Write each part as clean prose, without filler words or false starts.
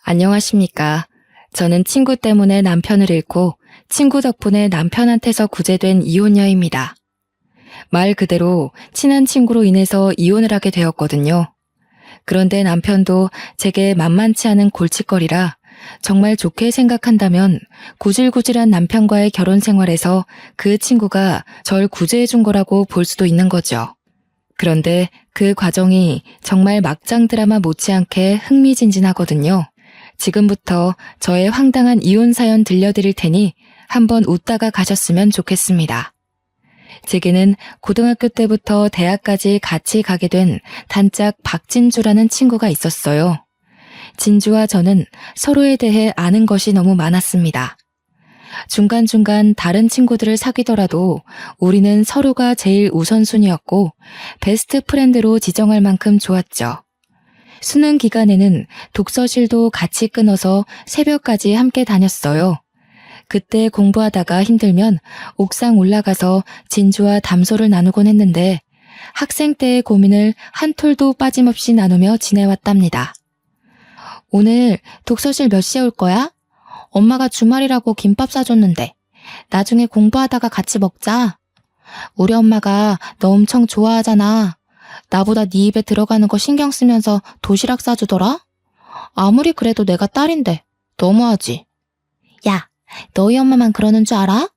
안녕하십니까. 저는 친구 때문에 남편을 잃고 친구 덕분에 남편한테서 구제된 이혼녀입니다. 말 그대로 친한 친구로 인해서 이혼을 하게 되었거든요. 그런데 남편도 제게 만만치 않은 골칫거리라 정말 좋게 생각한다면 구질구질한 남편과의 결혼 생활에서 그 친구가 절 구제해 준 거라고 볼 수도 있는 거죠. 그런데 그 과정이 정말 막장 드라마 못지않게 흥미진진하거든요. 지금부터 저의 황당한 이혼 사연 들려드릴 테니 한번 웃다가 가셨으면 좋겠습니다. 제게는 고등학교 때부터 대학까지 같이 가게 된 단짝 박진주라는 친구가 있었어요. 진주와 저는 서로에 대해 아는 것이 너무 많았습니다. 중간중간 다른 친구들을 사귀더라도 우리는 서로가 제일 우선순위였고 베스트 프렌드로 지정할 만큼 좋았죠. 수능 기간에는 독서실도 같이 끊어서 새벽까지 함께 다녔어요. 그때 공부하다가 힘들면 옥상 올라가서 진주와 담소를 나누곤 했는데 학생 때의 고민을 한 톨도 빠짐없이 나누며 지내왔답니다. 오늘 독서실 몇 시에 올 거야? 엄마가 주말이라고 김밥 사줬는데 나중에 공부하다가 같이 먹자. 우리 엄마가 너 엄청 좋아하잖아. 나보다 네 입에 들어가는 거 신경 쓰면서 도시락 싸주더라? 아무리 그래도 내가 딸인데 너무하지. 야, 너희 엄마만 그러는 줄 알아?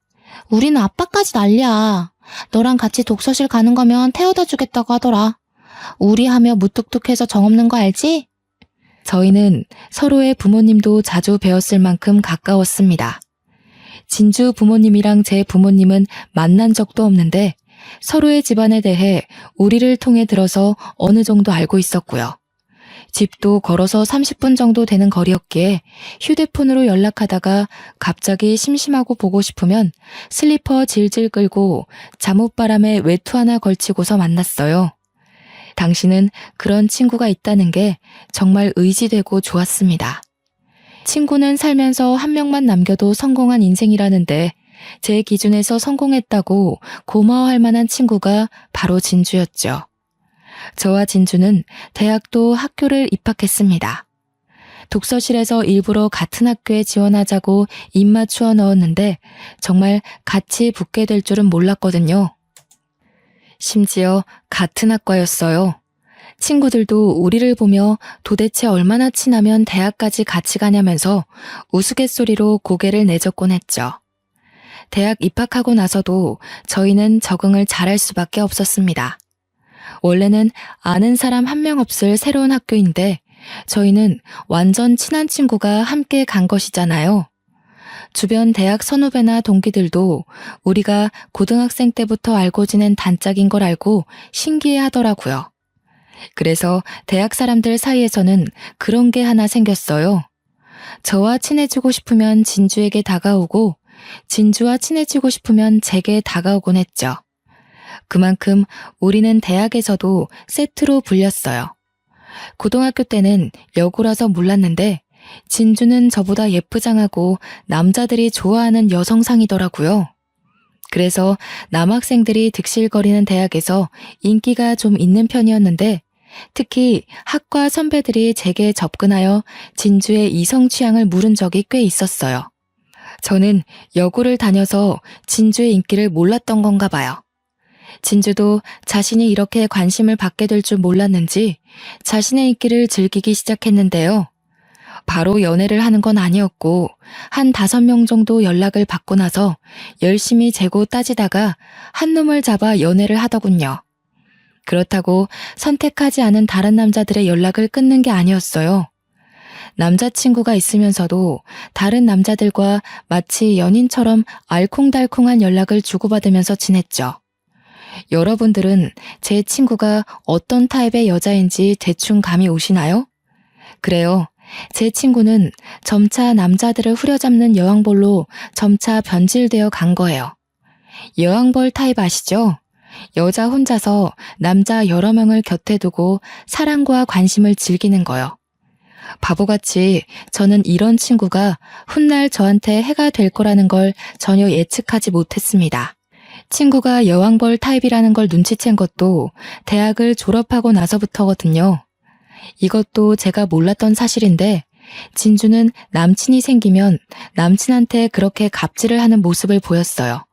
우리는 아빠까지 난리야. 너랑 같이 독서실 가는 거면 태워다 주겠다고 하더라. 우리 하며 무뚝뚝해서 정없는 거 알지? 저희는 서로의 부모님도 자주 뵈었을 만큼 가까웠습니다. 진주 부모님이랑 제 부모님은 만난 적도 없는데 서로의 집안에 대해 우리를 통해 들어서 어느 정도 알고 있었고요. 집도 걸어서 30분 정도 되는 거리였기에 휴대폰으로 연락하다가 갑자기 심심하고 보고 싶으면 슬리퍼 질질 끌고 잠옷바람에 외투 하나 걸치고서 만났어요. 당신은 그런 친구가 있다는 게 정말 의지되고 좋았습니다. 친구는 살면서 한 명만 남겨도 성공한 인생이라는데 제 기준에서 성공했다고 고마워할 만한 친구가 바로 진주였죠. 저와 진주는 대학도 학교를 입학했습니다. 독서실에서 일부러 같은 학교에 지원하자고 입맞추어 넣었는데 정말 같이 붙게 될 줄은 몰랐거든요. 심지어 같은 학과였어요. 친구들도 우리를 보며 도대체 얼마나 친하면 대학까지 같이 가냐면서 우스갯소리로 고개를 내젓곤 했죠. 대학 입학하고 나서도 저희는 적응을 잘할 수밖에 없었습니다. 원래는 아는 사람 한 명 없을 새로운 학교인데 저희는 완전 친한 친구가 함께 간 것이잖아요. 주변 대학 선후배나 동기들도 우리가 고등학생 때부터 알고 지낸 단짝인 걸 알고 신기해 하더라고요. 그래서 대학 사람들 사이에서는 그런 게 하나 생겼어요. 저와 친해지고 싶으면 진주에게 다가오고 진주와 친해지고 싶으면 제게 다가오곤 했죠. 그만큼 우리는 대학에서도 세트로 불렸어요. 고등학교 때는 여고라서 몰랐는데 진주는 저보다 예쁘장하고 남자들이 좋아하는 여성상이더라고요. 그래서 남학생들이 득실거리는 대학에서 인기가 좀 있는 편이었는데 특히 학과 선배들이 제게 접근하여 진주의 이성 취향을 물은 적이 꽤 있었어요. 저는 여고를 다녀서 진주의 인기를 몰랐던 건가 봐요. 진주도 자신이 이렇게 관심을 받게 될 줄 몰랐는지 자신의 인기를 즐기기 시작했는데요. 바로 연애를 하는 건 아니었고 한 5명 정도 연락을 받고 나서 열심히 재고 따지다가 한 놈을 잡아 연애를 하더군요. 그렇다고 선택하지 않은 다른 남자들의 연락을 끊는 게 아니었어요. 남자친구가 있으면서도 다른 남자들과 마치 연인처럼 알콩달콩한 연락을 주고받으면서 지냈죠. 여러분들은 제 친구가 어떤 타입의 여자인지 대충 감이 오시나요? 그래요. 제 친구는 점차 남자들을 후려잡는 여왕벌로 점차 변질되어 간 거예요. 여왕벌 타입 아시죠? 여자 혼자서 남자 여러 명을 곁에 두고 사랑과 관심을 즐기는 거요. 바보같이 저는 이런 친구가 훗날 저한테 해가 될 거라는 걸 전혀 예측하지 못했습니다. 친구가 여왕벌 타입이라는 걸 눈치챈 것도 대학을 졸업하고 나서부터거든요. 이것도 제가 몰랐던 사실인데 진주는 남친이 생기면 남친한테 그렇게 갑질을 하는 모습을 보였어요.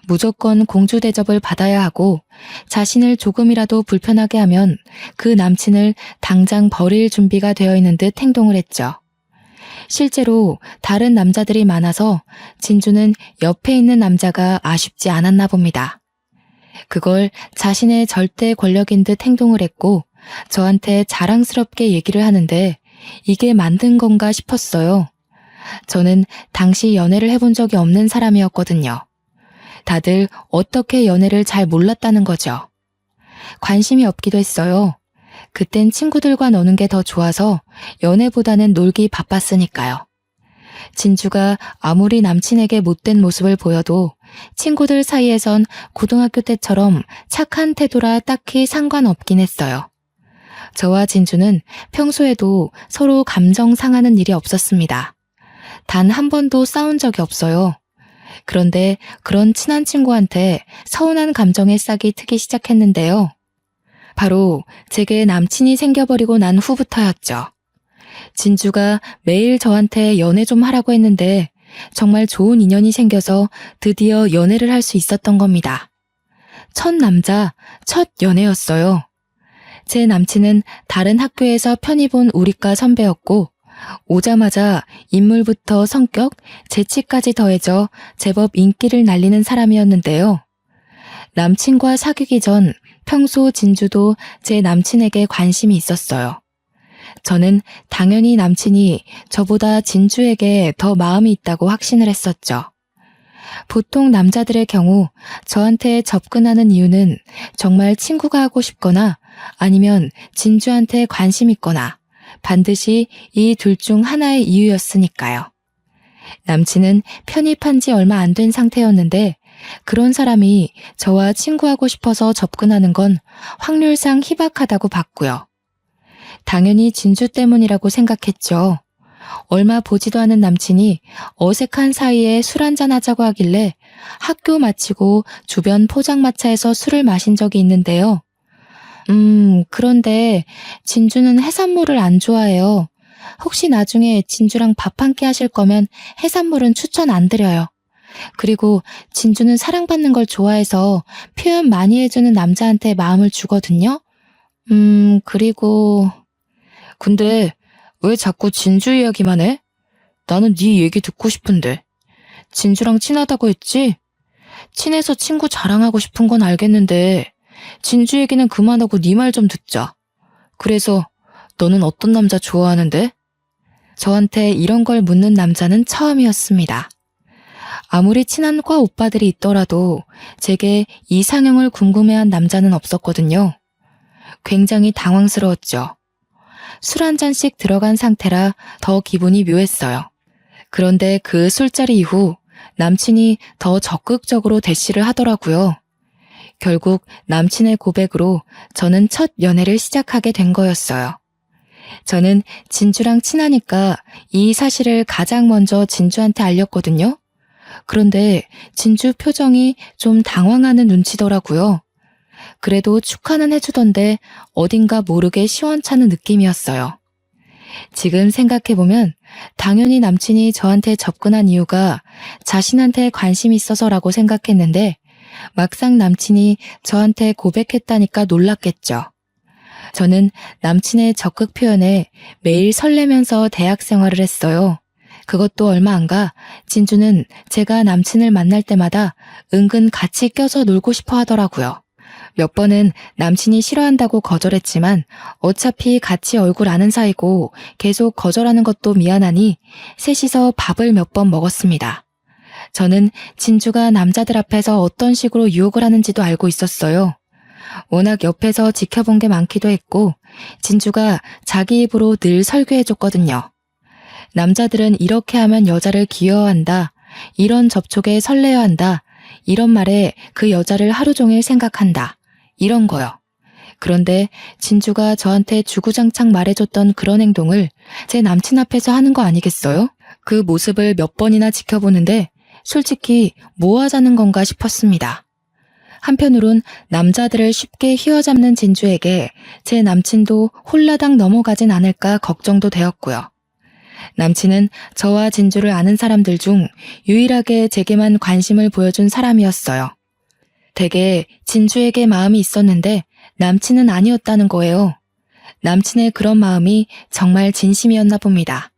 무조건 공주 대접을 받아야 하고 자신을 조금이라도 불편하게 하면 그 남친을 당장 버릴 준비가 되어 있는 듯 행동을 했죠. 실제로 다른 남자들이 많아서 진주는 옆에 있는 남자가 아쉽지 않았나 봅니다. 그걸 자신의 절대 권력인 듯 행동을 했고 저한테 자랑스럽게 얘기를 하는데 이게 만든 건가 싶었어요. 저는 당시 연애를 해본 적이 없는 사람이었거든요. 다들 어떻게 연애를 잘 몰랐다는 거죠. 관심이 없기도 했어요. 그땐 친구들과 노는 게 더 좋아서 연애보다는 놀기 바빴으니까요. 진주가 아무리 남친에게 못된 모습을 보여도 친구들 사이에선 고등학교 때처럼 착한 태도라 딱히 상관없긴 했어요. 저와 진주는 평소에도 서로 감정 상하는 일이 없었습니다. 단 한 번도 싸운 적이 없어요. 그런데 그런 친한 친구한테 서운한 감정의 싹이 트기 시작했는데요. 바로 제게 남친이 생겨버리고 난 후부터였죠. 진주가 매일 저한테 연애 좀 하라고 했는데 정말 좋은 인연이 생겨서 드디어 연애를 할 수 있었던 겁니다. 첫 남자, 첫 연애였어요. 제 남친은 다른 학교에서 편히 본 우리과 선배였고 오자마자 인물부터 성격, 재치까지 더해져 제법 인기를 날리는 사람이었는데요. 남친과 사귀기 전 평소 진주도 제 남친에게 관심이 있었어요. 저는 당연히 남친이 저보다 진주에게 더 마음이 있다고 확신을 했었죠. 보통 남자들의 경우 저한테 접근하는 이유는 정말 친구가 하고 싶거나 아니면 진주한테 관심 있거나 반드시 이 둘 중 하나의 이유였으니까요. 남친은 편입한 지 얼마 안 된 상태였는데 그런 사람이 저와 친구하고 싶어서 접근하는 건 확률상 희박하다고 봤고요. 당연히 진주 때문이라고 생각했죠. 얼마 보지도 않은 남친이 어색한 사이에 술 한잔 하자고 하길래 학교 마치고 주변 포장마차에서 술을 마신 적이 있는데요. 그런데 진주는 해산물을 안 좋아해요. 혹시 나중에 진주랑 밥 한 끼 하실 거면 해산물은 추천 안 드려요. 그리고 진주는 사랑받는 걸 좋아해서 표현 많이 해주는 남자한테 마음을 주거든요. 그리고... 근데 왜 자꾸 진주 이야기만 해? 나는 네 얘기 듣고 싶은데. 진주랑 친하다고 했지? 친해서 친구 자랑하고 싶은 건 알겠는데 진주 얘기는 그만하고 네 말 좀 듣자. 그래서 너는 어떤 남자 좋아하는데? 저한테 이런 걸 묻는 남자는 처음이었습니다. 아무리 친한 과 오빠들이 있더라도 제게 이상형을 궁금해한 남자는 없었거든요. 굉장히 당황스러웠죠. 술 한 잔씩 들어간 상태라 더 기분이 묘했어요. 그런데 그 술자리 이후 남친이 더 적극적으로 대시를 하더라고요. 결국 남친의 고백으로 저는 첫 연애를 시작하게 된 거였어요. 저는 진주랑 친하니까 이 사실을 가장 먼저 진주한테 알렸거든요. 그런데 진주 표정이 좀 당황하는 눈치더라고요. 그래도 축하는 해주던데 어딘가 모르게 시원찮은 느낌이었어요. 지금 생각해보면 당연히 남친이 저한테 접근한 이유가 자신한테 관심이 있어서라고 생각했는데 막상 남친이 저한테 고백했다니까 놀랐겠죠. 저는 남친의 적극 표현에 매일 설레면서 대학 생활을 했어요. 그것도 얼마 안 가 진주는 제가 남친을 만날 때마다 은근 같이 껴서 놀고 싶어 하더라고요. 몇 번은 남친이 싫어한다고 거절했지만 어차피 같이 얼굴 아는 사이고 계속 거절하는 것도 미안하니 셋이서 밥을 몇 번 먹었습니다. 저는 진주가 남자들 앞에서 어떤 식으로 유혹을 하는지도 알고 있었어요. 워낙 옆에서 지켜본 게 많기도 했고 진주가 자기 입으로 늘 설교해줬거든요. 남자들은 이렇게 하면 여자를 귀여워한다. 이런 접촉에 설레어한다. 이런 말에 그 여자를 하루 종일 생각한다. 이런 거요. 그런데 진주가 저한테 주구장창 말해줬던 그런 행동을 제 남친 앞에서 하는 거 아니겠어요? 그 모습을 몇 번이나 지켜보는데 솔직히 뭐 하자는 건가 싶었습니다. 한편으론 남자들을 쉽게 휘어잡는 진주에게 제 남친도 홀라당 넘어가진 않을까 걱정도 되었고요. 남친은 저와 진주를 아는 사람들 중 유일하게 제게만 관심을 보여준 사람이었어요. 되게 진주에게 마음이 있었는데 남친은 아니었다는 거예요. 남친의 그런 마음이 정말 진심이었나 봅니다.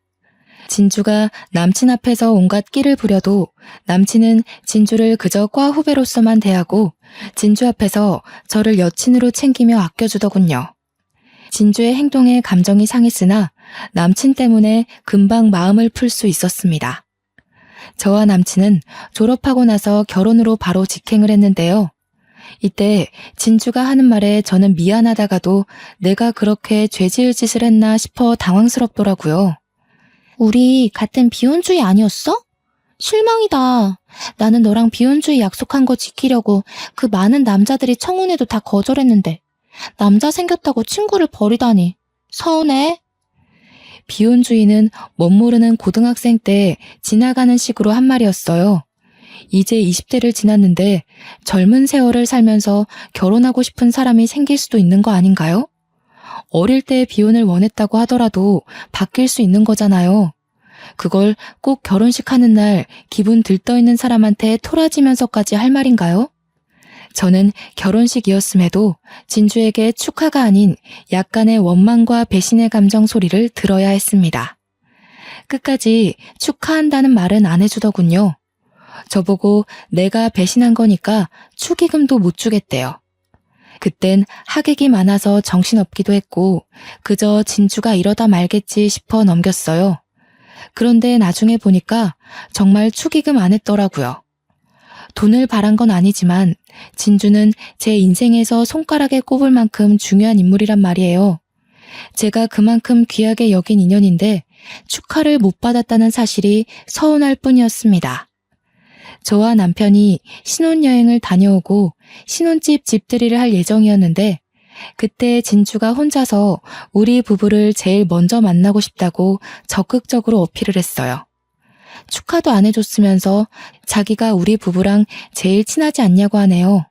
진주가 남친 앞에서 온갖 끼를 부려도 남친은 진주를 그저 과 후배로서만 대하고 진주 앞에서 저를 여친으로 챙기며 아껴주더군요. 진주의 행동에 감정이 상했으나 남친 때문에 금방 마음을 풀 수 있었습니다. 저와 남친은 졸업하고 나서 결혼으로 바로 직행을 했는데요. 이때 진주가 하는 말에 저는 미안하다가도 내가 그렇게 죄지을 짓을 했나 싶어 당황스럽더라고요. 우리 같은 비혼주의 아니었어? 실망이다. 나는 너랑 비혼주의 약속한 거 지키려고 그 많은 남자들이 청혼해도 다 거절했는데 남자 생겼다고 친구를 버리다니. 서운해. 비혼주의는 멋모르는 고등학생 때 지나가는 식으로 한 말이었어요. 이제 20대를 지났는데 젊은 세월을 살면서 결혼하고 싶은 사람이 생길 수도 있는 거 아닌가요? 어릴 때 비혼을 원했다고 하더라도 바뀔 수 있는 거잖아요. 그걸 꼭 결혼식 하는 날 기분 들떠있는 사람한테 토라지면서까지 할 말인가요? 저는 결혼식이었음에도 진주에게 축하가 아닌 약간의 원망과 배신의 감정 소리를 들어야 했습니다. 끝까지 축하한다는 말은 안 해주더군요. 저보고 내가 배신한 거니까 축의금도 못 주겠대요. 그땐 하객이 많아서 정신없기도 했고 그저 진주가 이러다 말겠지 싶어 넘겼어요. 그런데 나중에 보니까 정말 축의금 안 했더라고요. 돈을 바란 건 아니지만 진주는 제 인생에서 손가락에 꼽을 만큼 중요한 인물이란 말이에요. 제가 그만큼 귀하게 여긴 인연인데 축하를 못 받았다는 사실이 서운할 뿐이었습니다. 저와 남편이 신혼여행을 다녀오고 신혼집 집들이를 할 예정이었는데 그때 진주가 혼자서 우리 부부를 제일 먼저 만나고 싶다고 적극적으로 어필을 했어요. 축하도 안 해줬으면서 자기가 우리 부부랑 제일 친하지 않냐고 하네요.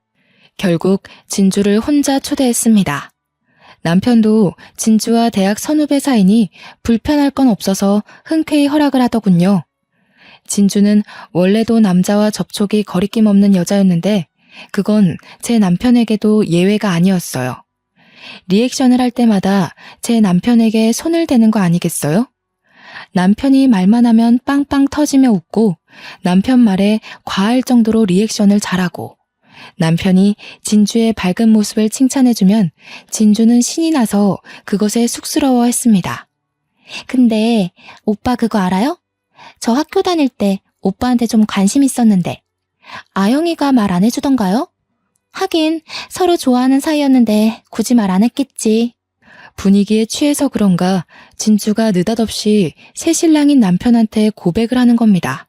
결국 진주를 혼자 초대했습니다. 남편도 진주와 대학 선후배 사이니 불편할 건 없어서 흔쾌히 허락을 하더군요. 진주는 원래도 남자와 접촉이 거리낌 없는 여자였는데 그건 제 남편에게도 예외가 아니었어요. 리액션을 할 때마다 제 남편에게 손을 대는 거 아니겠어요? 남편이 말만 하면 빵빵 터지며 웃고 남편 말에 과할 정도로 리액션을 잘하고 남편이 진주의 밝은 모습을 칭찬해주면 진주는 신이 나서 그것에 쑥스러워했습니다. 근데 오빠 그거 알아요? 저 학교 다닐 때 오빠한테 좀 관심 있었는데 아영이가 말 안 해주던가요? 하긴 서로 좋아하는 사이였는데 굳이 말 안 했겠지. 분위기에 취해서 그런가 진주가 느닷없이 새신랑인 남편한테 고백을 하는 겁니다.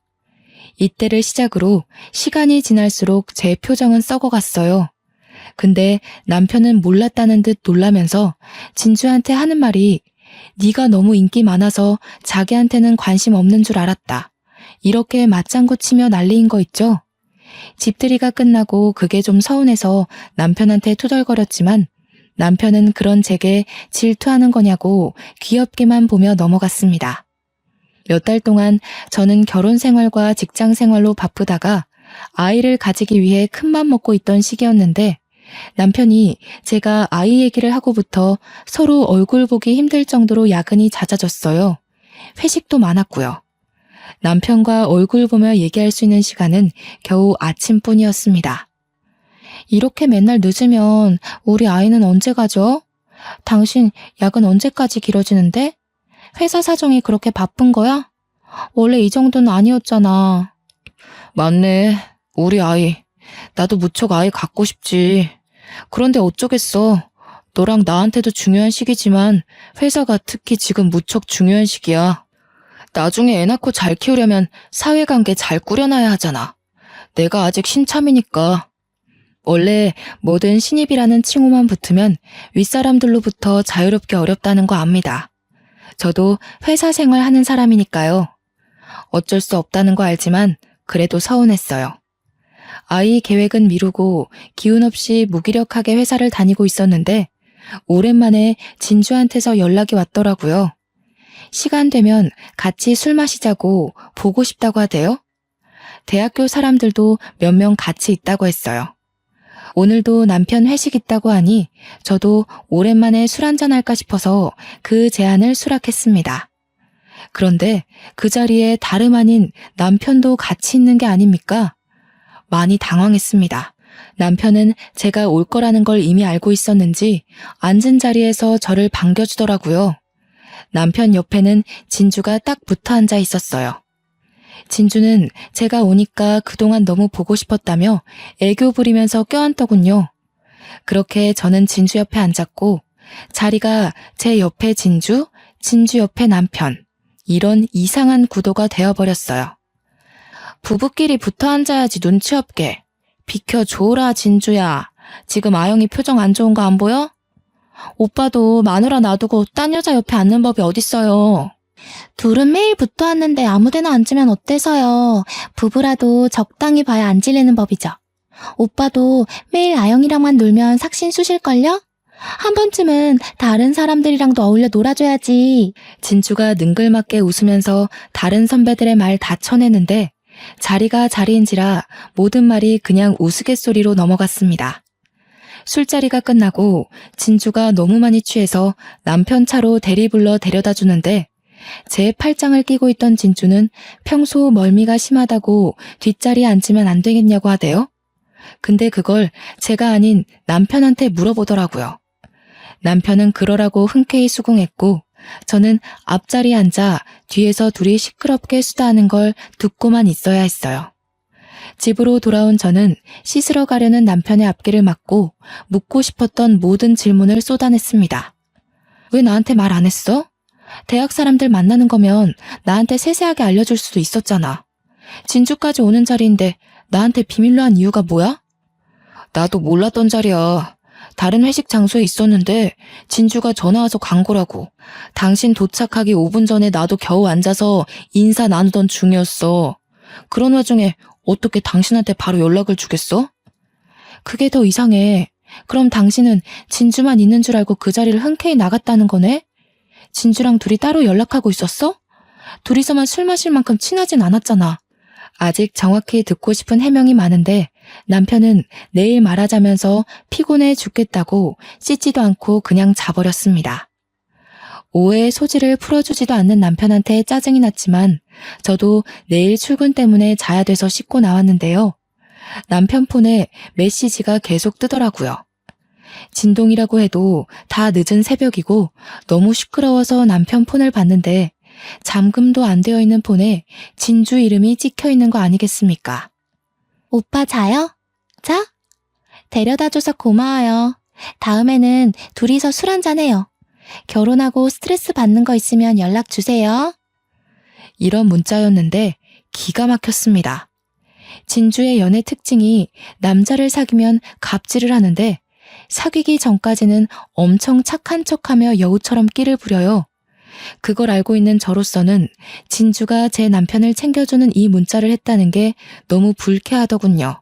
이때를 시작으로 시간이 지날수록 제 표정은 썩어갔어요. 근데 남편은 몰랐다는 듯 놀라면서 진주한테 하는 말이 네가 너무 인기 많아서 자기한테는 관심 없는 줄 알았다. 이렇게 맞장구 치며 난리인 거 있죠? 집들이가 끝나고 그게 좀 서운해서 남편한테 투덜거렸지만 남편은 그런 제게 질투하는 거냐고 귀엽게만 보며 넘어갔습니다. 몇 달 동안 저는 결혼 생활과 직장 생활로 바쁘다가 아이를 가지기 위해 큰맘 먹고 있던 시기였는데 남편이 제가 아이 얘기를 하고부터 서로 얼굴 보기 힘들 정도로 야근이 잦아졌어요. 회식도 많았고요. 남편과 얼굴 보며 얘기할 수 있는 시간은 겨우 아침뿐이었습니다. 이렇게 맨날 늦으면 우리 아이는 언제 가죠? 당신 야근 언제까지 길어지는데? 회사 사정이 그렇게 바쁜 거야? 원래 이 정도는 아니었잖아. 맞네. 우리 아이. 나도 무척 아이 갖고 싶지. 그런데 어쩌겠어. 너랑 나한테도 중요한 시기지만 회사가 특히 지금 무척 중요한 시기야. 나중에 애 낳고 잘 키우려면 사회관계 잘 꾸려놔야 하잖아. 내가 아직 신참이니까. 원래 뭐든 신입이라는 칭호만 붙으면 윗사람들로부터 자유롭게 어렵다는 거 압니다. 저도 회사 생활하는 사람이니까요. 어쩔 수 없다는 거 알지만 그래도 서운했어요. 아이 계획은 미루고 기운 없이 무기력하게 회사를 다니고 있었는데 오랜만에 진주한테서 연락이 왔더라고요. 시간 되면 같이 술 마시자고 보고 싶다고 하대요. 대학교 사람들도 몇 명 같이 있다고 했어요. 오늘도 남편 회식 있다고 하니 저도 오랜만에 술 한잔 할까 싶어서 그 제안을 수락했습니다. 그런데 그 자리에 다름 아닌 남편도 같이 있는 게 아닙니까? 많이 당황했습니다. 남편은 제가 올 거라는 걸 이미 알고 있었는지 앉은 자리에서 저를 반겨주더라고요. 남편 옆에는 진주가 딱 붙어 앉아 있었어요. 진주는 제가 오니까 그동안 너무 보고 싶었다며 애교 부리면서 껴안더군요. 그렇게 저는 진주 옆에 앉았고 자리가 제 옆에 진주, 진주 옆에 남편, 이런 이상한 구도가 되어버렸어요. 부부끼리 붙어 앉아야지 눈치 없게. 비켜줘라 진주야. 지금 아영이 표정 안 좋은 거 안 보여? 오빠도 마누라 놔두고 딴 여자 옆에 앉는 법이 어딨어요. 둘은 매일 붙어 앉는데 아무데나 앉으면 어때서요? 부부라도 적당히 봐야 안 질리는 법이죠. 오빠도 매일 아영이랑만 놀면 삭신 쑤실걸요? 한 번쯤은 다른 사람들이랑도 어울려 놀아줘야지. 진주가 능글맞게 웃으면서 다른 선배들의 말 다 쳐내는데 자리가 자리인지라 모든 말이 그냥 우스갯소리로 넘어갔습니다. 술자리가 끝나고 진주가 너무 많이 취해서 남편 차로 대리 불러 데려다 주는데 제 팔짱을 끼고 있던 진주는 평소 멀미가 심하다고 뒷자리에 앉으면 안 되겠냐고 하대요. 근데 그걸 제가 아닌 남편한테 물어보더라고요. 남편은 그러라고 흔쾌히 수긍했고 저는 앞자리에 앉아 뒤에서 둘이 시끄럽게 수다하는 걸 듣고만 있어야 했어요. 집으로 돌아온 저는 씻으러 가려는 남편의 앞길을 막고 묻고 싶었던 모든 질문을 쏟아냈습니다. 왜 나한테 말 안 했어? 대학 사람들 만나는 거면 나한테 세세하게 알려줄 수도 있었잖아. 진주까지 오는 자리인데 나한테 비밀로 한 이유가 뭐야? 나도 몰랐던 자리야. 다른 회식 장소에 있었는데 진주가 전화 와서 간 거라고. 당신 도착하기 5분 전에 나도 겨우 앉아서 인사 나누던 중이었어. 그런 와중에 어떻게 당신한테 바로 연락을 주겠어? 그게 더 이상해. 그럼 당신은 진주만 있는 줄 알고 그 자리를 흔쾌히 나갔다는 거네? 진주랑 둘이 따로 연락하고 있었어? 둘이서만 술 마실 만큼 친하진 않았잖아. 아직 정확히 듣고 싶은 해명이 많은데 남편은 내일 말하자면서 피곤해 죽겠다고 씻지도 않고 그냥 자버렸습니다. 오해의 소지를 풀어주지도 않는 남편한테 짜증이 났지만 저도 내일 출근 때문에 자야 돼서 씻고 나왔는데요. 남편 폰에 메시지가 계속 뜨더라고요. 진동이라고 해도 다 늦은 새벽이고 너무 시끄러워서 남편 폰을 봤는데 잠금도 안 되어 있는 폰에 진주 이름이 찍혀 있는 거 아니겠습니까? 오빠 자요? 자? 데려다줘서 고마워요. 다음에는 둘이서 술 한잔해요. 결혼하고 스트레스 받는 거 있으면 연락 주세요. 이런 문자였는데 기가 막혔습니다. 진주의 연애 특징이 남자를 사귀면 갑질을 하는데 사귀기 전까지는 엄청 착한 척하며 여우처럼 끼를 부려요. 그걸 알고 있는 저로서는 진주가 제 남편을 챙겨주는 이 문자를 했다는 게 너무 불쾌하더군요.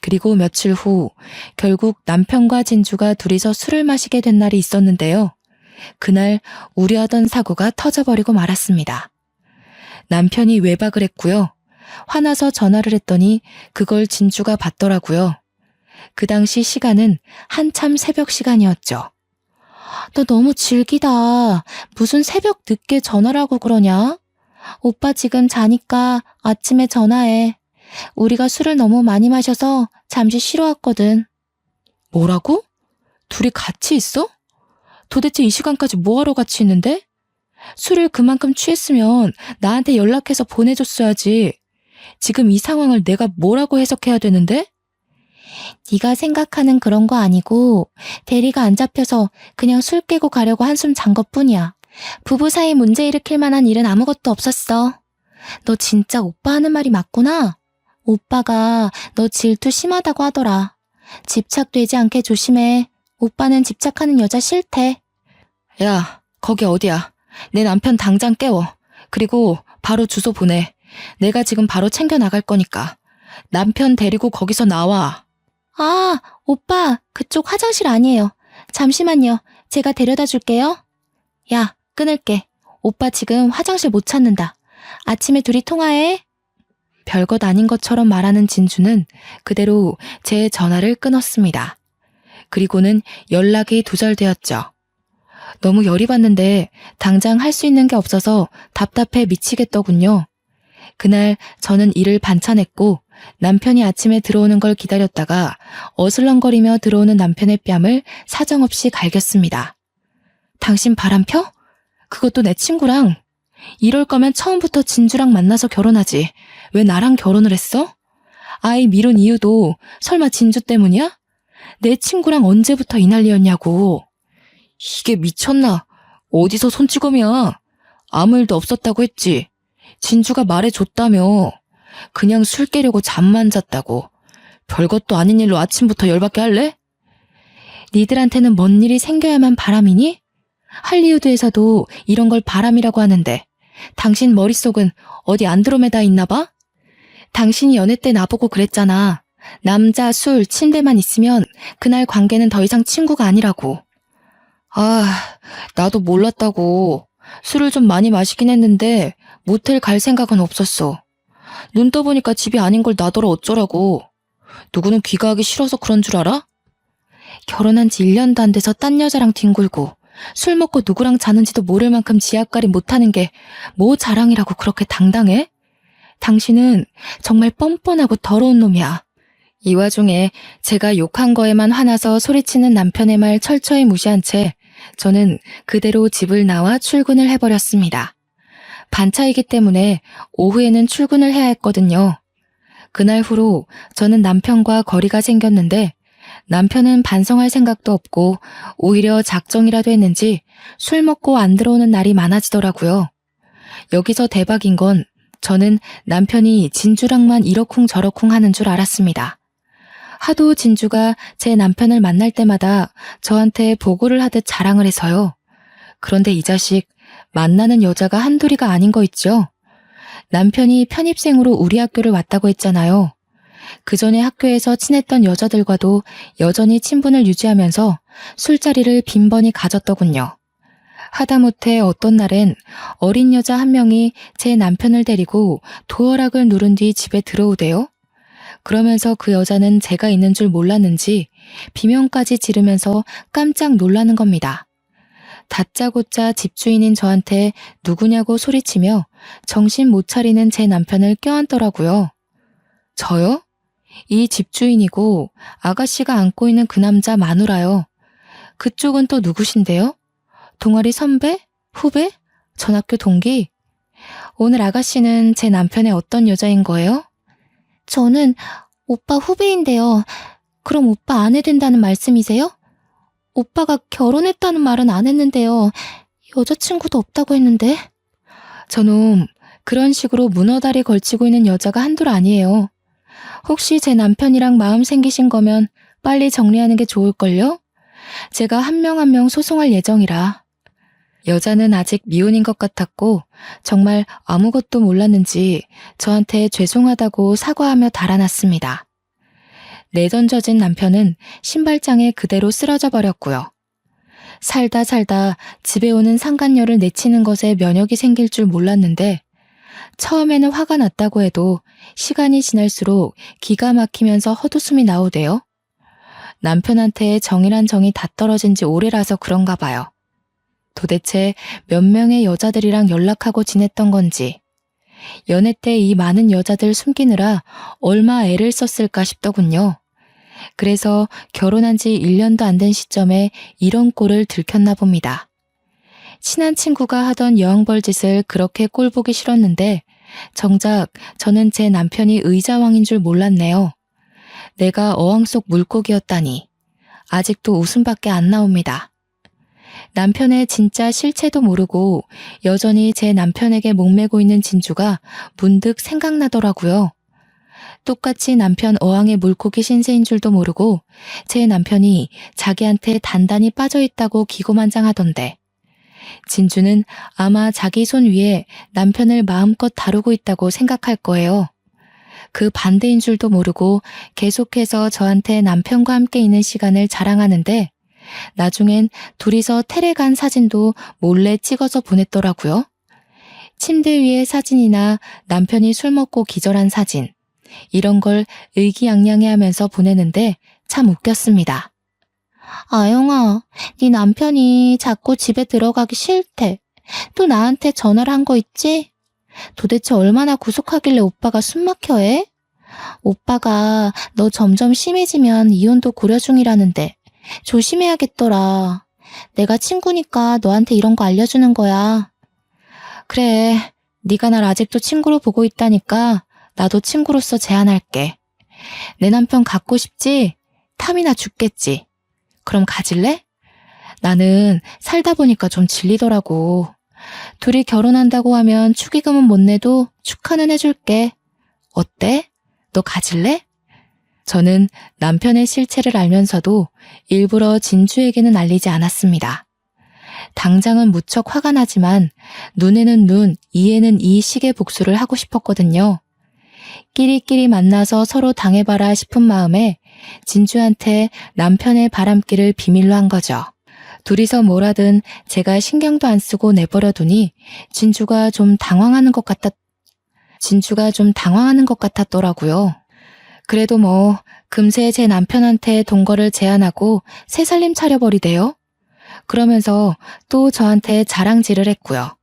그리고 며칠 후 결국 남편과 진주가 둘이서 술을 마시게 된 날이 있었는데요. 그날 우려하던 사고가 터져버리고 말았습니다. 남편이 외박을 했고요. 화나서 전화를 했더니 그걸 진주가 받더라고요. 그 당시 시간은 한참 새벽 시간이었죠. 너 너무 질기다. 무슨 새벽 늦게 전화를 하고 그러냐? 오빠 지금 자니까 아침에 전화해. 우리가 술을 너무 많이 마셔서 잠시 쉬러 왔거든. 뭐라고? 둘이 같이 있어? 도대체 이 시간까지 뭐하러 같이 있는데? 술을 그만큼 취했으면 나한테 연락해서 보내줬어야지. 지금 이 상황을 내가 뭐라고 해석해야 되는데? 네가 생각하는 그런 거 아니고 대리가 안 잡혀서 그냥 술 깨고 가려고 한숨 잔 것뿐이야. 부부 사이 문제 일으킬 만한 일은 아무것도 없었어. 너 진짜 오빠 하는 말이 맞구나. 오빠가 너 질투 심하다고 하더라. 집착되지 않게 조심해. 오빠는 집착하는 여자 싫대. 야, 거기 어디야? 내 남편 당장 깨워. 그리고 바로 주소 보내. 내가 지금 바로 챙겨 나갈 거니까. 남편 데리고 거기서 나와. 아, 오빠, 그쪽 화장실 아니에요. 잠시만요. 제가 데려다 줄게요. 야, 끊을게. 오빠 지금 화장실 못 찾는다. 아침에 둘이 통화해. 별것 아닌 것처럼 말하는 진주는 그대로 제 전화를 끊었습니다. 그리고는 연락이 두절되었죠. 너무 열이 받는데 당장 할 수 있는 게 없어서 답답해 미치겠더군요. 그날 저는 일을 반찬했고 남편이 아침에 들어오는 걸 기다렸다가 어슬렁거리며 들어오는 남편의 뺨을 사정없이 갈겼습니다. 당신 바람 펴? 그것도 내 친구랑. 이럴 거면 처음부터 진주랑 만나서 결혼하지. 왜 나랑 결혼을 했어? 아이 미룬 이유도 설마 진주 때문이야? 내 친구랑 언제부터 이 난리였냐고. 이게 미쳤나? 어디서 손찌검이야? 아무 일도 없었다고 했지. 진주가 말해줬다며. 그냥 술 깨려고 잠만 잤다고. 별것도 아닌 일로 아침부터 열받게 할래? 니들한테는 뭔 일이 생겨야만 바람이니? 할리우드에서도 이런 걸 바람이라고 하는데 당신 머릿속은 어디 안드로메다 있나 봐? 당신이 연애 때 나보고 그랬잖아. 남자, 술, 침대만 있으면 그날 관계는 더 이상 친구가 아니라고. 나도 몰랐다고. 술을 좀 많이 마시긴 했는데 모텔 갈 생각은 없었어. 눈 떠보니까 집이 아닌 걸 나더러 어쩌라고. 누구는 귀가하기 싫어서 그런 줄 알아? 결혼한 지 1년도 안 돼서 딴 여자랑 뒹굴고 술 먹고 누구랑 자는지도 모를 만큼 지압가림 못하는 게 뭐 자랑이라고 그렇게 당당해? 당신은 정말 뻔뻔하고 더러운 놈이야. 이 와중에 제가 욕한 거에만 화나서 소리치는 남편의 말 철저히 무시한 채 저는 그대로 집을 나와 출근을 해버렸습니다. 반차이기 때문에 오후에는 출근을 해야 했거든요. 그날 후로 저는 남편과 거리가 생겼는데 남편은 반성할 생각도 없고 오히려 작정이라도 했는지 술 먹고 안 들어오는 날이 많아지더라고요. 여기서 대박인 건 저는 남편이 진주랑만 이러쿵저러쿵 하는 줄 알았습니다. 하도 진주가 제 남편을 만날 때마다 저한테 보고를 하듯 자랑을 해서요. 그런데 이 자식 만나는 여자가 한둘이가 아닌 거 있죠? 남편이 편입생으로 우리 학교를 왔다고 했잖아요. 그 전에 학교에서 친했던 여자들과도 여전히 친분을 유지하면서 술자리를 빈번히 가졌더군요. 하다못해 어떤 날엔 어린 여자 한 명이 제 남편을 데리고 도어락을 누른 뒤 집에 들어오대요. 그러면서 그 여자는 제가 있는 줄 몰랐는지 비명까지 지르면서 깜짝 놀라는 겁니다. 다짜고짜 집주인인 저한테 누구냐고 소리치며 정신 못 차리는 제 남편을 껴안더라고요. 저요? 이 집주인이고 아가씨가 안고 있는 그 남자 마누라요. 그쪽은 또 누구신데요? 동아리 선배? 후배? 전학교 동기? 오늘 아가씨는 제 남편의 어떤 여자인 거예요? 저는 오빠 후배인데요. 그럼 오빠 아내 된다는 말씀이세요? 오빠가 결혼했다는 말은 안 했는데요. 여자친구도 없다고 했는데. 저놈 그런 식으로 문어다리 걸치고 있는 여자가 한둘 아니에요. 혹시 제 남편이랑 마음 생기신 거면 빨리 정리하는 게 좋을걸요? 제가 한 명 한 명 소송할 예정이라. 여자는 아직 미혼인 것 같았고 정말 아무것도 몰랐는지 저한테 죄송하다고 사과하며 달아났습니다. 내던져진 남편은 신발장에 그대로 쓰러져 버렸고요. 살다 집에 오는 상간녀를 내치는 것에 면역이 생길 줄 몰랐는데 처음에는 화가 났다고 해도 시간이 지날수록 기가 막히면서 헛웃음이 나오대요. 남편한테 정이란 정이 다 떨어진 지 오래라서 그런가 봐요. 도대체 몇 명의 여자들이랑 연락하고 지냈던 건지, 연애 때 이 많은 여자들 숨기느라 얼마 애를 썼을까 싶더군요. 그래서 결혼한 지 1년도 안 된 시점에 이런 꼴을 들켰나 봅니다. 친한 친구가 하던 여왕벌짓을 그렇게 꼴보기 싫었는데 정작 저는 제 남편이 의자왕인 줄 몰랐네요. 내가 어항 속 물고기였다니. 아직도 웃음밖에 안 나옵니다. 남편의 진짜 실체도 모르고 여전히 제 남편에게 목매고 있는 진주가 문득 생각나더라고요. 똑같이 남편 어항의 물고기 신세인 줄도 모르고 제 남편이 자기한테 단단히 빠져있다고 기고만장하던데 진주는 아마 자기 손 위에 남편을 마음껏 다루고 있다고 생각할 거예요. 그 반대인 줄도 모르고 계속해서 저한테 남편과 함께 있는 시간을 자랑하는데 나중엔 둘이서 테레 간 사진도 몰래 찍어서 보냈더라고요. 침대 위의 사진이나 남편이 술 먹고 기절한 사진, 이런 걸 의기양양해하면서 보내는데 참 웃겼습니다. 아영아, 네 남편이 자꾸 집에 들어가기 싫대. 또 나한테 전화를 한 거 있지? 도대체 얼마나 구속하길래 오빠가 숨막혀해? 오빠가 너 점점 심해지면 이혼도 고려 중이라는데 조심해야겠더라. 내가 친구니까 너한테 이런 거 알려주는 거야. 그래, 네가 날 아직도 친구로 보고 있다니까 나도 친구로서 제안할게. 내 남편 갖고 싶지? 탐이나 죽겠지. 그럼 가질래? 나는 살다 보니까 좀 질리더라고. 둘이 결혼한다고 하면 축의금은 못 내도 축하는 해줄게. 어때? 너 가질래? 저는 남편의 실체를 알면서도 일부러 진주에게는 알리지 않았습니다. 당장은 무척 화가 나지만 눈에는 눈, 이에는 이 식의 복수를 하고 싶었거든요. 끼리끼리 만나서 서로 당해봐라 싶은 마음에 진주한테 남편의 바람길을 비밀로 한 거죠. 둘이서 뭘 하든 제가 신경도 안 쓰고 내버려두니 진주가 좀 당황하는 것 같았더라고요. 그래도 뭐 금세 제 남편한테 동거를 제안하고 새 살림 차려버리대요. 그러면서 또 저한테 자랑질을 했고요.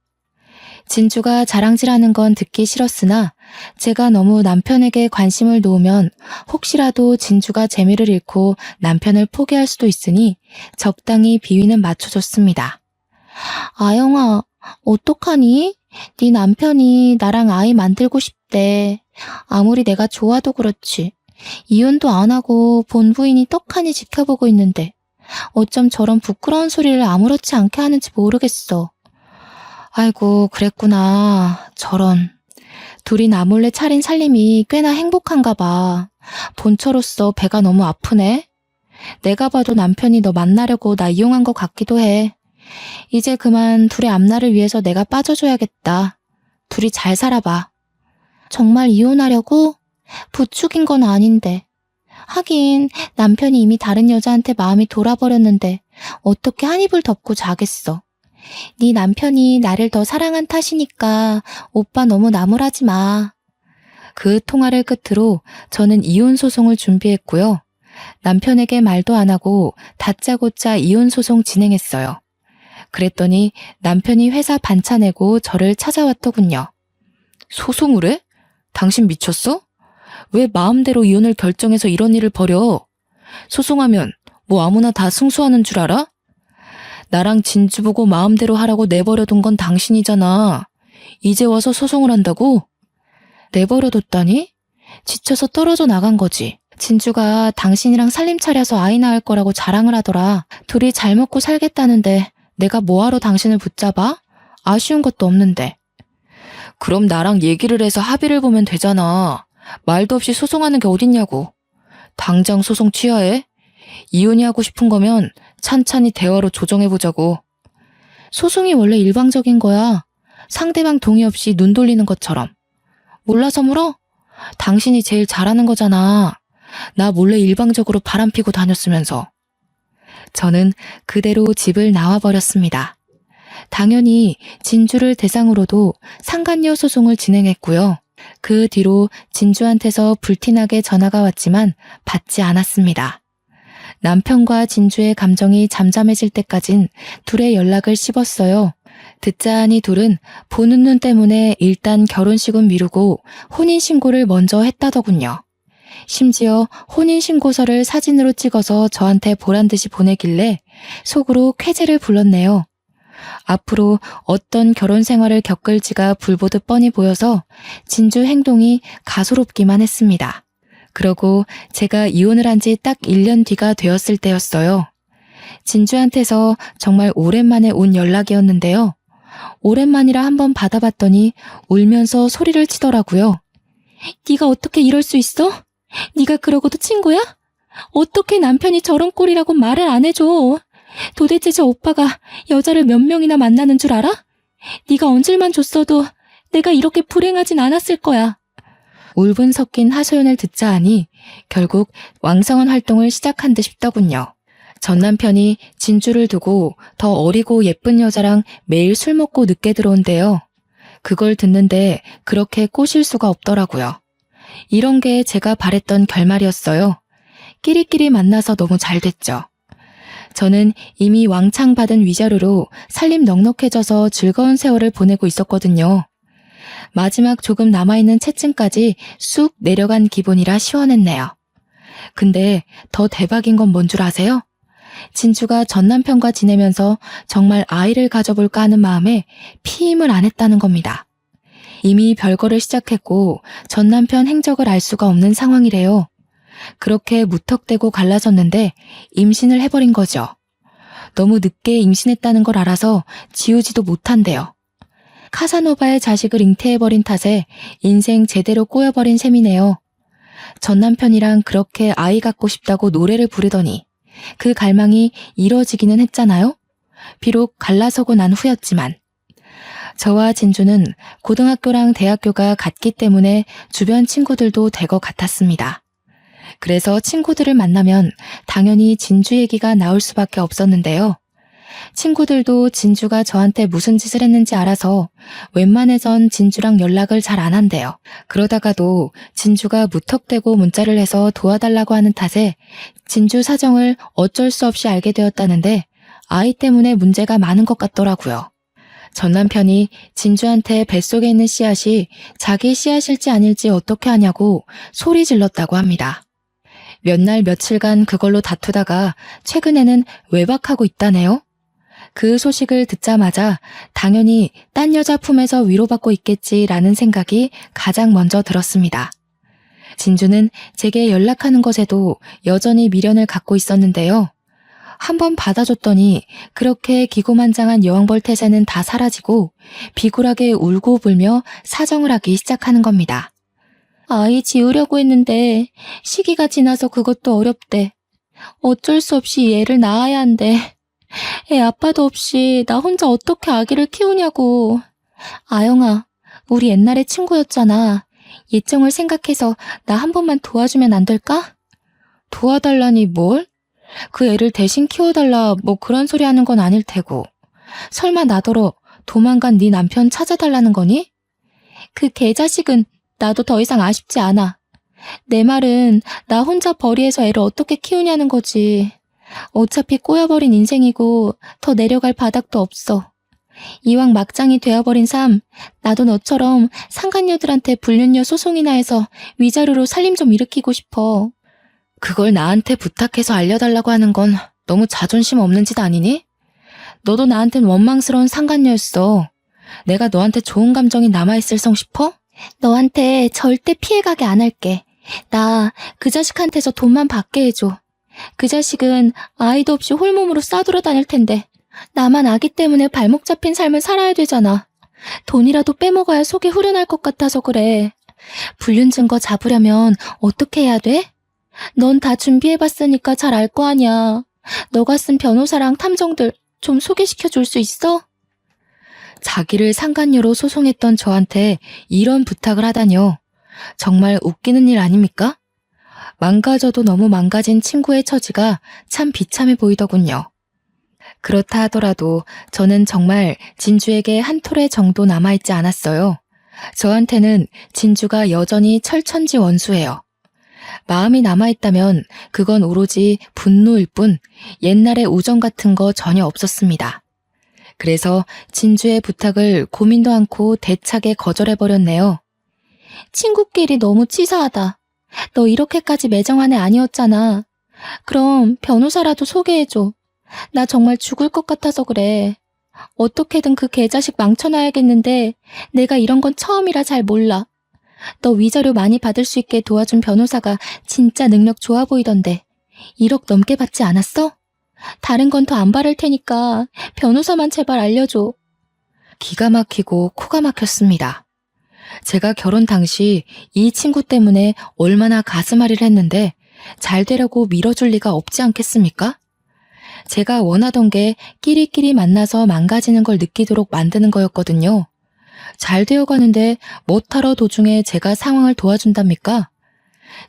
진주가 자랑질하는 건 듣기 싫었으나 제가 너무 남편에게 관심을 놓으면 혹시라도 진주가 재미를 잃고 남편을 포기할 수도 있으니 적당히 비위는 맞춰줬습니다. 아영아, 어떡하니? 네 남편이 나랑 아이 만들고 싶대. 아무리 내가 좋아도 그렇지. 이혼도 안 하고 본부인이 떡하니 지켜보고 있는데 어쩜 저런 부끄러운 소리를 아무렇지 않게 하는지 모르겠어. 아이고, 그랬구나. 저런. 둘이 나 몰래 차린 살림이 꽤나 행복한가 봐. 본처로서 배가 너무 아프네. 내가 봐도 남편이 너 만나려고 나 이용한 것 같기도 해. 이제 그만 둘의 앞날을 위해서 내가 빠져줘야겠다. 둘이 잘 살아봐. 정말 이혼하려고? 부추긴 건 아닌데. 하긴 남편이 이미 다른 여자한테 마음이 돌아버렸는데 어떻게 한 입을 덮고 자겠어. 네 남편이 나를 더 사랑한 탓이니까 오빠 너무 나무라지 마. 그 통화를 끝으로 저는 이혼 소송을 준비했고요. 남편에게 말도 안 하고 다짜고짜 이혼 소송 진행했어요. 그랬더니 남편이 회사 반차 내고 저를 찾아왔더군요. 소송을 해? 당신 미쳤어? 왜 마음대로 이혼을 결정해서 이런 일을 벌여? 소송하면 뭐 아무나 다 승소하는 줄 알아? 나랑 진주 보고 마음대로 하라고 내버려둔 건 당신이잖아. 이제 와서 소송을 한다고? 내버려뒀다니? 지쳐서 떨어져 나간 거지. 진주가 당신이랑 살림 차려서 아이 낳을 거라고 자랑을 하더라. 둘이 잘 먹고 살겠다는데 내가 뭐하러 당신을 붙잡아? 아쉬운 것도 없는데. 그럼 나랑 얘기를 해서 합의를 보면 되잖아. 말도 없이 소송하는 게 어딨냐고. 당장 소송 취하해? 이혼이 하고 싶은 거면 찬찬히 대화로 조정해보자고. 소송이 원래 일방적인 거야. 상대방 동의 없이 눈 돌리는 것처럼. 몰라서 물어? 당신이 제일 잘하는 거잖아. 나 몰래 일방적으로 바람피고 다녔으면서. 저는 그대로 집을 나와버렸습니다. 당연히 진주를 대상으로도 상간녀 소송을 진행했고요. 그 뒤로 진주한테서 불티나게 전화가 왔지만 받지 않았습니다. 남편과 진주의 감정이 잠잠해질 때까진 둘의 연락을 씹었어요. 듣자 하니 둘은 보는 눈 때문에 일단 결혼식은 미루고 혼인신고를 먼저 했다더군요. 심지어 혼인신고서를 사진으로 찍어서 저한테 보란듯이 보내길래 속으로 쾌재를 불렀네요. 앞으로 어떤 결혼 생활을 겪을지가 불보듯 뻔히 보여서 진주 행동이 가소롭기만 했습니다. 그러고 제가 이혼을 한 지 딱 1년 뒤가 되었을 때였어요. 진주한테서 정말 오랜만에 온 연락이었는데요. 오랜만이라 한번 받아봤더니 울면서 소리를 치더라고요. 네가 어떻게 이럴 수 있어? 네가 그러고도 친구야? 어떻게 남편이 저런 꼴이라고 말을 안 해줘? 도대체 저 오빠가 여자를 몇 명이나 만나는 줄 알아? 네가 언질만 줬어도 내가 이렇게 불행하진 않았을 거야. 울분 섞인 하소연을 듣자 하니 결국 왕성한 활동을 시작한 듯 싶더군요. 전 남편이 진주를 두고 더 어리고 예쁜 여자랑 매일 술 먹고 늦게 들어온대요. 그걸 듣는데 그렇게 꼬실 수가 없더라고요. 이런 게 제가 바랬던 결말이었어요. 끼리끼리 만나서 너무 잘 됐죠. 저는 이미 왕창 받은 위자료로 살림 넉넉해져서 즐거운 세월을 보내고 있었거든요. 마지막 조금 남아있는 채증까지 쑥 내려간 기분이라 시원했네요. 근데 더 대박인 건 뭔 줄 아세요? 진주가 전 남편과 지내면서 정말 아이를 가져볼까 하는 마음에 피임을 안 했다는 겁니다. 이미 별거를 시작했고 전 남편 행적을 알 수가 없는 상황이래요. 그렇게 무턱대고 갈라섰는데 임신을 해버린 거죠. 너무 늦게 임신했다는 걸 알아서 지우지도 못한대요. 카사노바의 자식을 잉태해버린 탓에 인생 제대로 꼬여버린 셈이네요. 전 남편이랑 그렇게 아이 갖고 싶다고 노래를 부르더니 그 갈망이 이뤄지기는 했잖아요. 비록 갈라서고 난 후였지만. 저와 진주는 고등학교랑 대학교가 같기 때문에 주변 친구들도 될 것 같았습니다. 그래서 친구들을 만나면 당연히 진주 얘기가 나올 수밖에 없었는데요. 친구들도 진주가 저한테 무슨 짓을 했는지 알아서 웬만해선 진주랑 연락을 잘 안 한대요. 그러다가도 진주가 무턱대고 문자를 해서 도와달라고 하는 탓에 진주 사정을 어쩔 수 없이 알게 되었다는데 아이 때문에 문제가 많은 것 같더라고요. 전 남편이 진주한테 뱃속에 있는 씨앗이 자기 씨앗일지 아닐지 어떻게 하냐고 소리 질렀다고 합니다. 몇 날 며칠간 그걸로 다투다가 최근에는 외박하고 있다네요. 그 소식을 듣자마자 당연히 딴 여자 품에서 위로받고 있겠지라는 생각이 가장 먼저 들었습니다. 진주는 제게 연락하는 것에도 여전히 미련을 갖고 있었는데요. 한번 받아줬더니 그렇게 기고만장한 여왕벌 태세는 다 사라지고 비굴하게 울고 불며 사정을 하기 시작하는 겁니다. 아이 지우려고 했는데 시기가 지나서 그것도 어렵대. 어쩔 수 없이 얘를 낳아야 한대. 애 아빠도 없이 나 혼자 어떻게 아기를 키우냐고. 아영아, 우리 옛날에 친구였잖아. 예정을 생각해서 나 한 번만 도와주면 안 될까? 도와달라니 뭘? 그 애를 대신 키워달라 뭐 그런 소리 하는 건 아닐 테고. 설마 나더러 도망간 네 남편 찾아달라는 거니? 그 개자식은 나도 더 이상 아쉽지 않아. 내 말은 나 혼자 벌이에서 애를 어떻게 키우냐는 거지. 어차피 꼬여버린 인생이고 더 내려갈 바닥도 없어. 이왕 막장이 되어버린 삶, 나도 너처럼 상간녀들한테 불륜녀 소송이나 해서 위자료로 살림 좀 일으키고 싶어. 그걸 나한테 부탁해서 알려달라고 하는 건 너무 자존심 없는 짓 아니니? 너도 나한텐 원망스러운 상간녀였어. 내가 너한테 좋은 감정이 남아있을 성 싶어? 너한테 절대 피해가게 안 할게. 나 그 자식한테서 돈만 받게 해줘. 그 자식은 아이도 없이 홀몸으로 싸돌아 다닐 텐데 나만 아기 때문에 발목 잡힌 삶을 살아야 되잖아. 돈이라도 빼먹어야 속이 후련할 것 같아서 그래. 불륜 증거 잡으려면 어떻게 해야 돼? 넌 다 준비해봤으니까 잘 알 거 아냐. 너가 쓴 변호사랑 탐정들 좀 소개시켜 줄 수 있어? 자기를 상간녀로 소송했던 저한테 이런 부탁을 하다뇨. 정말 웃기는 일 아닙니까? 망가져도 너무 망가진 친구의 처지가 참 비참해 보이더군요. 그렇다 하더라도 저는 정말 진주에게 한 톨의 정도 남아있지 않았어요. 저한테는 진주가 여전히 철천지 원수예요. 마음이 남아있다면 그건 오로지 분노일 뿐 옛날의 우정 같은 거 전혀 없었습니다. 그래서 진주의 부탁을 고민도 않고 대차게 거절해버렸네요. 친구끼리 너무 치사하다. 너 이렇게까지 매정한 애 아니었잖아. 그럼 변호사라도 소개해줘. 나 정말 죽을 것 같아서 그래. 어떻게든 그 개자식 망쳐놔야겠는데 내가 이런 건 처음이라 잘 몰라. 너 위자료 많이 받을 수 있게 도와준 변호사가 진짜 능력 좋아 보이던데 1억 넘게 받지 않았어? 다른 건 더 안 바랄 테니까 변호사만 제발 알려줘. 기가 막히고 코가 막혔습니다. 제가 결혼 당시 이 친구 때문에 얼마나 가슴앓이를 했는데 잘 되려고 밀어줄 리가 없지 않겠습니까? 제가 원하던 게 끼리끼리 만나서 망가지는 걸 느끼도록 만드는 거였거든요. 잘 되어가는데 못하러 도중에 제가 상황을 도와준답니까?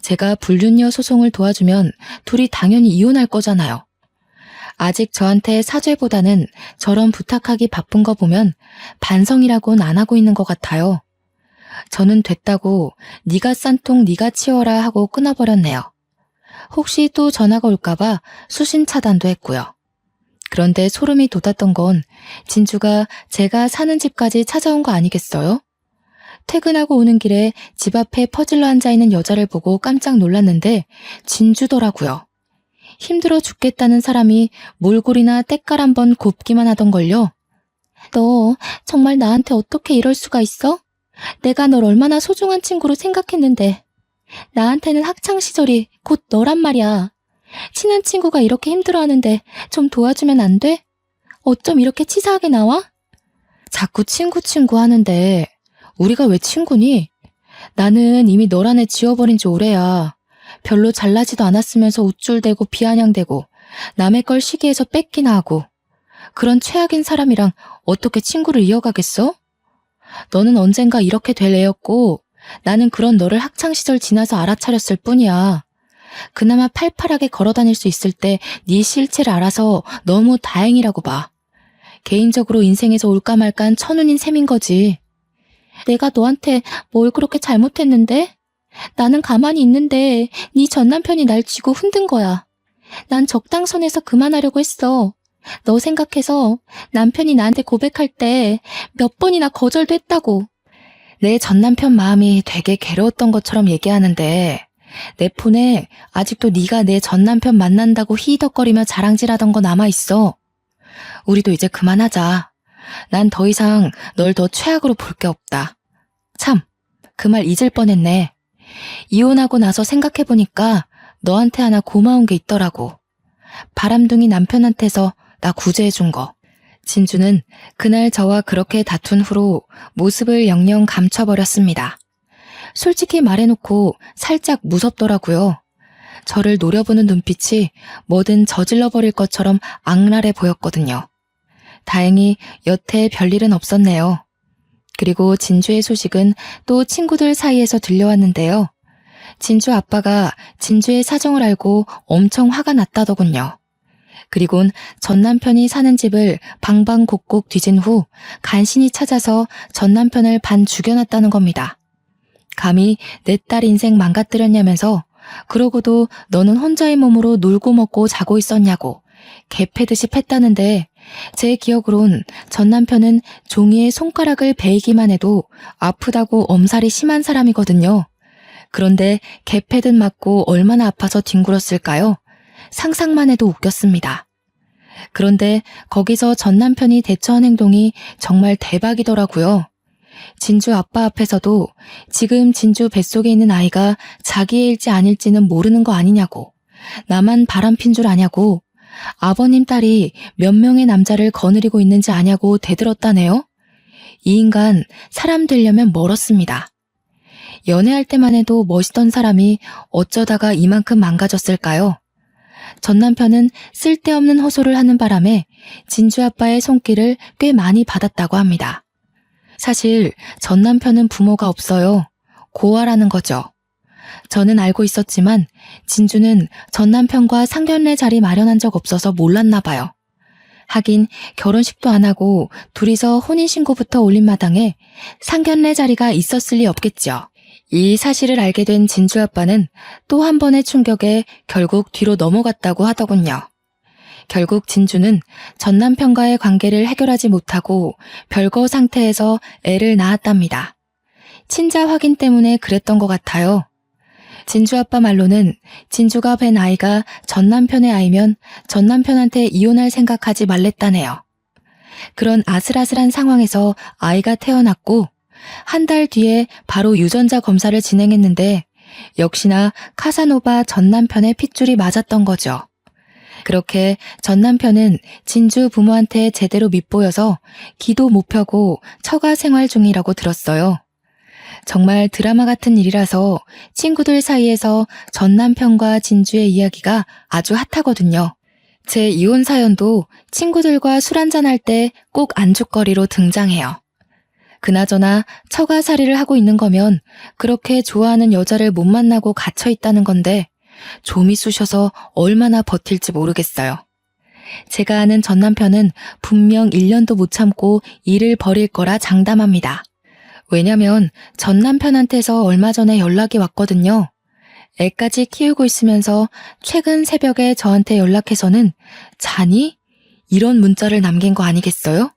제가 불륜녀 소송을 도와주면 둘이 당연히 이혼할 거잖아요. 아직 저한테 사죄보다는 저런 부탁하기 바쁜 거 보면 반성이라고는 안 하고 있는 것 같아요. 저는 됐다고 네가 싼 통 네가 치워라 하고 끊어버렸네요. 혹시 또 전화가 올까봐 수신 차단도 했고요. 그런데 소름이 돋았던 건 진주가 제가 사는 집까지 찾아온 거 아니겠어요? 퇴근하고 오는 길에 집 앞에 퍼질러 앉아있는 여자를 보고 깜짝 놀랐는데 진주더라고요. 힘들어 죽겠다는 사람이 몰골이나 때깔 한번 곱기만 하던걸요. 너 정말 나한테 어떻게 이럴 수가 있어? 내가 널 얼마나 소중한 친구로 생각했는데. 나한테는 학창시절이 곧 너란 말이야. 친한 친구가 이렇게 힘들어하는데 좀 도와주면 안 돼? 어쩜 이렇게 치사하게 나와? 자꾸 친구 하는데 우리가 왜 친구니? 나는 이미 너란 애 지워버린 지 오래야. 별로 잘나지도 않았으면서 우쭐대고 비아냥대고 남의 걸 시기해서 뺏기나 하고 그런 최악인 사람이랑 어떻게 친구를 이어가겠어? 너는 언젠가 이렇게 될 애였고 나는 그런 너를 학창시절 지나서 알아차렸을 뿐이야. 그나마 팔팔하게 걸어다닐 수 있을 때 네 실체를 알아서 너무 다행이라고 봐. 개인적으로 인생에서 올까 말까한 천운인 셈인 거지. 내가 너한테 뭘 그렇게 잘못했는데? 나는 가만히 있는데 네 전남편이 날 쥐고 흔든 거야. 난 적당선에서 그만하려고 했어. 너 생각해서 남편이 나한테 고백할 때 몇 번이나 거절도 했다고. 내 전남편 마음이 되게 괴로웠던 것처럼 얘기하는데 내 폰에 아직도 네가 내 전남편 만난다고 히덕거리며 자랑질하던 거 남아있어. 우리도 이제 그만하자. 난 더 이상 널 더 최악으로 볼 게 없다. 참, 그 말 잊을 뻔했네. 이혼하고 나서 생각해보니까 너한테 하나 고마운 게 있더라고. 바람둥이 남편한테서 나 구제해준 거. 진주는 그날 저와 그렇게 다툰 후로 모습을 영영 감춰버렸습니다. 솔직히 말해놓고 살짝 무섭더라고요. 저를 노려보는 눈빛이 뭐든 저질러버릴 것처럼 악랄해 보였거든요. 다행히 여태 별일은 없었네요. 그리고 진주의 소식은 또 친구들 사이에서 들려왔는데요. 진주 아빠가 진주의 사정을 알고 엄청 화가 났다더군요. 그리곤 전 남편이 사는 집을 방방곡곡 뒤진 후 간신히 찾아서 전 남편을 반 죽여놨다는 겁니다. 감히 내 딸 인생 망가뜨렸냐면서 그러고도 너는 혼자의 몸으로 놀고 먹고 자고 있었냐고 개패듯이 팼다는데 제 기억으론 전 남편은 종이에 손가락을 베이기만 해도 아프다고 엄살이 심한 사람이거든요. 그런데 개패듯 맞고 얼마나 아파서 뒹굴었을까요? 상상만 해도 웃겼습니다. 그런데 거기서 전 남편이 대처한 행동이 정말 대박이더라고요. 진주 아빠 앞에서도 지금 진주 뱃속에 있는 아이가 자기애일지 아닐지는 모르는 거 아니냐고, 나만 바람핀 줄 아냐고, 아버님 딸이 몇 명의 남자를 거느리고 있는지 아냐고 대들었다네요. 이 인간 사람 되려면 멀었습니다. 연애할 때만 해도 멋있던 사람이 어쩌다가 이만큼 망가졌을까요? 전 남편은 쓸데없는 호소를 하는 바람에 진주 아빠의 손길을 꽤 많이 받았다고 합니다. 사실 전 남편은 부모가 없어요. 고아라는 거죠. 저는 알고 있었지만 진주는 전 남편과 상견례 자리 마련한 적 없어서 몰랐나 봐요. 하긴 결혼식도 안 하고 둘이서 혼인신고부터 올린 마당에 상견례 자리가 있었을 리 없겠죠. 이 사실을 알게 된 진주 아빠는 또 한 번의 충격에 결국 뒤로 넘어갔다고 하더군요. 결국 진주는 전 남편과의 관계를 해결하지 못하고 별거 상태에서 애를 낳았답니다. 친자 확인 때문에 그랬던 것 같아요. 진주 아빠 말로는 진주가 뵌 아이가 전 남편의 아이면 전 남편한테 이혼할 생각하지 말랬다네요. 그런 아슬아슬한 상황에서 아이가 태어났고 한 달 뒤에 바로 유전자 검사를 진행했는데 역시나 카사노바 전 남편의 핏줄이 맞았던 거죠. 그렇게 전 남편은 진주 부모한테 제대로 밉보여서 기도 못 펴고 처가 생활 중이라고 들었어요. 정말 드라마 같은 일이라서 친구들 사이에서 전 남편과 진주의 이야기가 아주 핫하거든요. 제 이혼 사연도 친구들과 술 한잔할 때 꼭 안주거리로 등장해요. 그나저나 처가살이를 하고 있는 거면 그렇게 좋아하는 여자를 못 만나고 갇혀 있다는 건데 좀이 쑤셔서 얼마나 버틸지 모르겠어요. 제가 아는 전 남편은 분명 1년도 못 참고 일을 벌일 거라 장담합니다. 왜냐면 전 남편한테서 얼마 전에 연락이 왔거든요. 애까지 키우고 있으면서 최근 새벽에 저한테 연락해서는 자니? 이런 문자를 남긴 거 아니겠어요?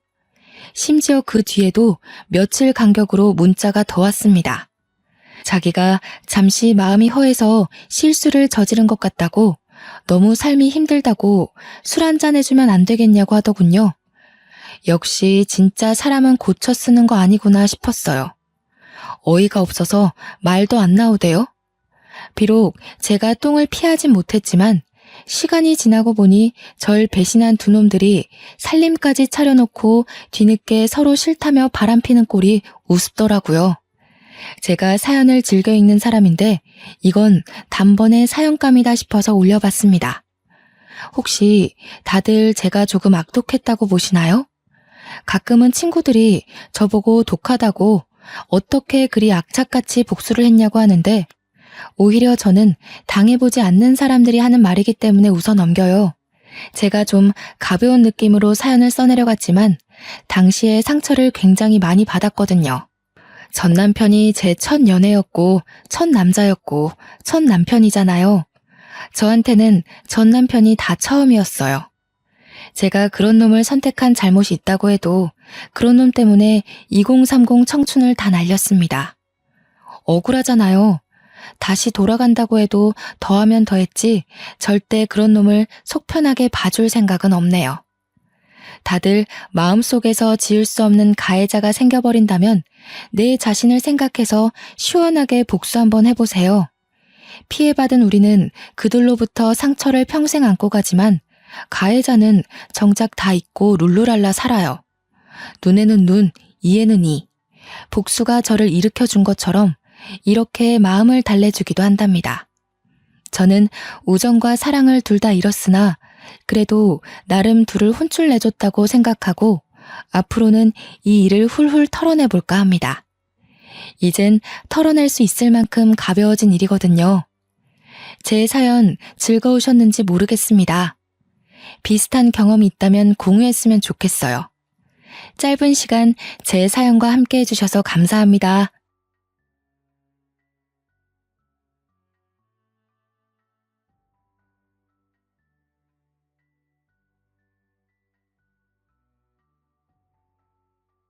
심지어 그 뒤에도 며칠 간격으로 문자가 더 왔습니다. 자기가 잠시 마음이 허해서 실수를 저지른 것 같다고, 너무 삶이 힘들다고 술 한잔 해주면 안 되겠냐고 하더군요. 역시 진짜 사람은 고쳐 쓰는 거 아니구나 싶었어요. 어이가 없어서 말도 안 나오대요. 비록 제가 똥을 피하진 못했지만 시간이 지나고 보니 절 배신한 두 놈들이 살림까지 차려놓고 뒤늦게 서로 싫다며 바람피는 꼴이 우습더라고요. 제가 사연을 즐겨 읽는 사람인데 이건 단번에 사연감이다 싶어서 올려봤습니다. 혹시 다들 제가 조금 악독했다고 보시나요? 가끔은 친구들이 저보고 독하다고 어떻게 그리 악착같이 복수를 했냐고 하는데 오히려 저는 당해보지 않는 사람들이 하는 말이기 때문에 웃어 넘겨요. 제가 좀 가벼운 느낌으로 사연을 써내려갔지만 당시에 상처를 굉장히 많이 받았거든요. 전 남편이 제 첫 연애였고 첫 남자였고 첫 남편이잖아요. 저한테는 전 남편이 다 처음이었어요. 제가 그런 놈을 선택한 잘못이 있다고 해도 그런 놈 때문에 2030 청춘을 다 날렸습니다. 억울하잖아요. 다시 돌아간다고 해도 더하면 더했지 절대 그런 놈을 속 편하게 봐줄 생각은 없네요. 다들 마음속에서 지을 수 없는 가해자가 생겨버린다면 내 자신을 생각해서 시원하게 복수 한번 해보세요. 피해받은 우리는 그들로부터 상처를 평생 안고 가지만 가해자는 정작 다 잊고 룰루랄라 살아요. 눈에는 눈, 이에는 이. 복수가 저를 일으켜준 것처럼 이렇게 마음을 달래주기도 한답니다. 저는 우정과 사랑을 둘 다 잃었으나 그래도 나름 둘을 혼쭐 내줬다고 생각하고 앞으로는 이 일을 훌훌 털어내볼까 합니다. 이젠 털어낼 수 있을 만큼 가벼워진 일이거든요. 제 사연 즐거우셨는지 모르겠습니다. 비슷한 경험이 있다면 공유했으면 좋겠어요. 짧은 시간 제 사연과 함께 해주셔서 감사합니다.